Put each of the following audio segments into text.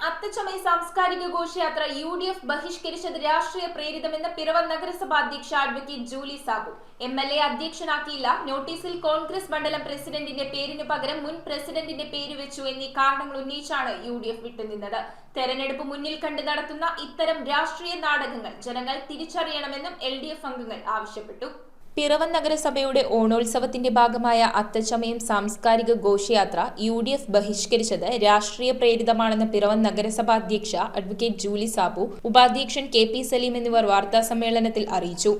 അത്തച്ചമയ സാംസ്കാരിക ഘോഷയാത്ര UDF ബഹിഷ്കരിച്ചത് രാഷ്ട്രീയ പ്രേരിതമെന്ന് പിറവം നഗരസഭാ അധ്യക്ഷ അഡ്വക്കേറ്റ് ജൂലി സാബു. MLA അധ്യക്ഷനാക്കിയില്ല, നോട്ടീസിൽ കോൺഗ്രസ് മണ്ഡലം പ്രസിഡന്റിന്റെ പേരിനു പകരം മുൻ പ്രസിഡന്റിന്റെ പേര് വെച്ചു എന്നീ കാരണങ്ങൾ ഉന്നയിച്ചാണ് UDF വിട്ടുനിന്നത്. തെരഞ്ഞെടുപ്പ് മുന്നിൽ കണ്ട് നടത്തുന്ന ഇത്തരം രാഷ്ട്രീയ നാടകങ്ങൾ ജനങ്ങൾ തിരിച്ചറിയണമെന്നും LDF അംഗങ്ങൾ ആവശ്യപ്പെട്ടു. പിറവം നഗരസഭയുടെ ഓണോത്സവത്തിന്റെ ഭാഗമായ അത്തച്ചമയം സാംസ്കാരിക ഘോഷയാത്ര UDF ബഹിഷ്കരിച്ചത് രാഷ്ട്രീയ പ്രേരിതമാണെന്ന് പിറവം നഗരസഭാ അധ്യക്ഷ അഡ്വക്കേറ്റ് ജൂലി സാബു, ഉപാധ്യക്ഷൻ KP സലീം എന്നിവർ വാർത്താസമ്മേളനത്തിൽ അറിയിച്ചു.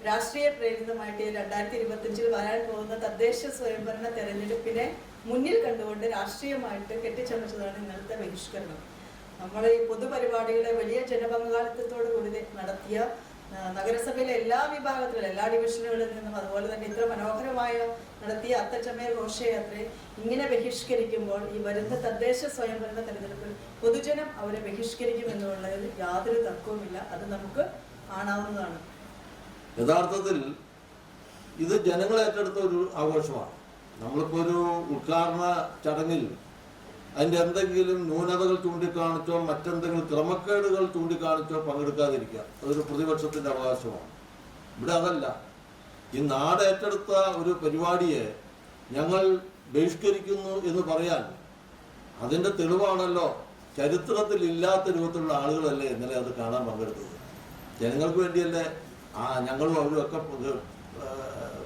രാഷ്ട്രീയ പ്രേരിതമായിട്ട് 2025 വരാൻ പോകുന്ന തദ്ദേശ സ്വയംഭരണ തെരഞ്ഞെടുപ്പിനെ മുന്നിൽ കണ്ടുകൊണ്ട് രാഷ്ട്രീയമായിട്ട് കെട്ടിച്ചമച്ചതാണ് ഇന്നത്തെ ബഹിഷ്കരണം. നമ്മൾ ഈ പൊതുപരിപാടികളെ വലിയ ജനപങ്കാളിത്തത്തോടു കൂടി നടത്തിയ നഗരസഭയിലെ എല്ലാ വിഭാഗത്തിലും എല്ലാ ഡിവിഷനുകളിൽ നിന്നും അതുപോലെ തന്നെ ഇത്ര മനോഹരമായ നടത്തിയ അത്തച്ചമയ ഘോഷയാത്രയെ ഇങ്ങനെ ബഹിഷ്കരിക്കുമ്പോൾ ഈ വരുന്ന തദ്ദേശ സ്വയംഭരണ തെരഞ്ഞെടുപ്പിൽ പൊതുജനം അവരെ ബഹിഷ്കരിക്കുമെന്നുള്ളതിൽ യാതൊരു തർക്കവുമില്ല. അത് നമുക്ക് കാണാവുന്നതാണ്. യഥാർത്ഥത്തിൽ ഇത് ജനങ്ങൾ ഏറ്റെടുത്ത ഒരു ആഘോഷമാണ്. നമ്മളിപ്പോൾ ഒരു ഉദ്ഘാടന ചടങ്ങിൽ അതിൻ്റെ എന്തെങ്കിലും ന്യൂനതകൾ ചൂണ്ടിക്കാണിച്ചോ മറ്റെന്തെങ്കിലും ക്രമക്കേടുകൾ ചൂണ്ടിക്കാണിച്ചോ പങ്കെടുക്കാതിരിക്കുക അതൊരു പ്രതിപക്ഷത്തിൻ്റെ അവകാശമാണ്. ഇവിടെ അതല്ല. ഈ നാട് ഏറ്റെടുത്ത ഒരു പരിപാടിയെ ഞങ്ങൾ ബഹിഷ്കരിക്കുന്നു എന്ന് പറയാൻ അതിൻ്റെ തെളിവാണല്ലോ ചരിത്രത്തിൽ ഇല്ലാത്ത രൂപത്തിലുള്ള ആളുകളല്ലേ ഇന്നലെ അത് കാണാൻ പങ്കെടുത്തത്. ജനങ്ങൾക്ക് വേണ്ടിയല്ലേ ഞങ്ങളും അവരുമൊക്കെ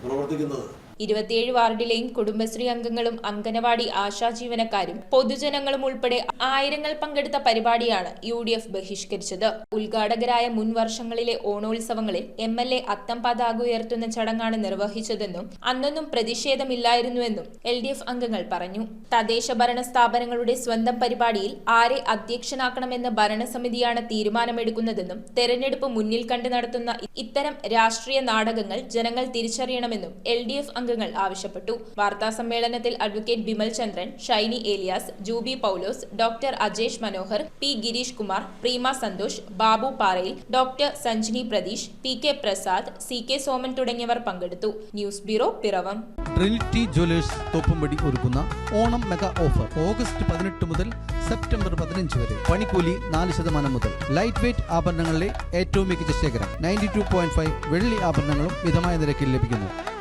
പ്രവർത്തിക്കുന്നത്. 27 വാർഡിലെയും കുടുംബശ്രീ അംഗങ്ങളും അംഗനവാടി ആശാ ജീവനക്കാരും പൊതുജനങ്ങളും ഉൾപ്പെടെ ആയിരങ്ങൾ പങ്കെടുത്ത പരിപാടിയാണ് UDF ബഹിഷ്കരിച്ചത്. ഉദ്ഘാടകരായ മുൻ വർഷങ്ങളിലെ ഓണോത്സവങ്ങളിൽ MLA അത്തം പതാക ഉയർത്തുന്ന ചടങ്ങാണ് നിർവഹിച്ചതെന്നും അന്നൊന്നും പ്രതിഷേധമില്ലായിരുന്നുവെന്നും LDF അംഗങ്ങൾ പറഞ്ഞു. തദ്ദേശ ഭരണ സ്ഥാപനങ്ങളുടെ സ്വന്തം പരിപാടിയിൽ ആരെ അധ്യക്ഷനാക്കണമെന്ന് ഭരണസമിതിയാണ് തീരുമാനമെടുക്കുന്നതെന്നും തെരഞ്ഞെടുപ്പ് മുന്നിൽ കണ്ട് നടത്തുന്ന ഇത്തരം രാഷ്ട്രീയ നാടകങ്ങൾ ജനങ്ങൾ തിരിച്ചറിയണമെന്നും LDF അംഗങ്ങൾ ആവശ്യപ്പെട്ടു. വാർത്താ സമ്മേളനത്തിൽ advocate Bimal Chandran, Shiny Elias, Jubi Paulose, doctor Ajesh Manohar, P Girish Kumar, Preema Santhosh, Babu Parayil, doctor Sanjini Pratheesh, PK Prasad, CK Soman തുടങ്ങിയവർ പങ്കെടുത്തു. News bureau, Piravom. Trinity Jewellers Thoppumpady ഒരുക്കുന്ന ഓണം മെഗാ ഓഫർ ഓഗസ്റ്റ് 18 മുതൽ സെപ്റ്റംബർ 15 വരെ. പണിക്കൂലി 4% മുതൽ. ലൈറ്റ് വെയ്റ്റ് ആഭരണങ്ങളിലെ ഏറ്റവും മികച്ച ശേഖരം. 92.5 വെള്ളി ആഭരണങ്ങളും മിതമായ നിരക്കിൽ ലഭിക്കുന്നു.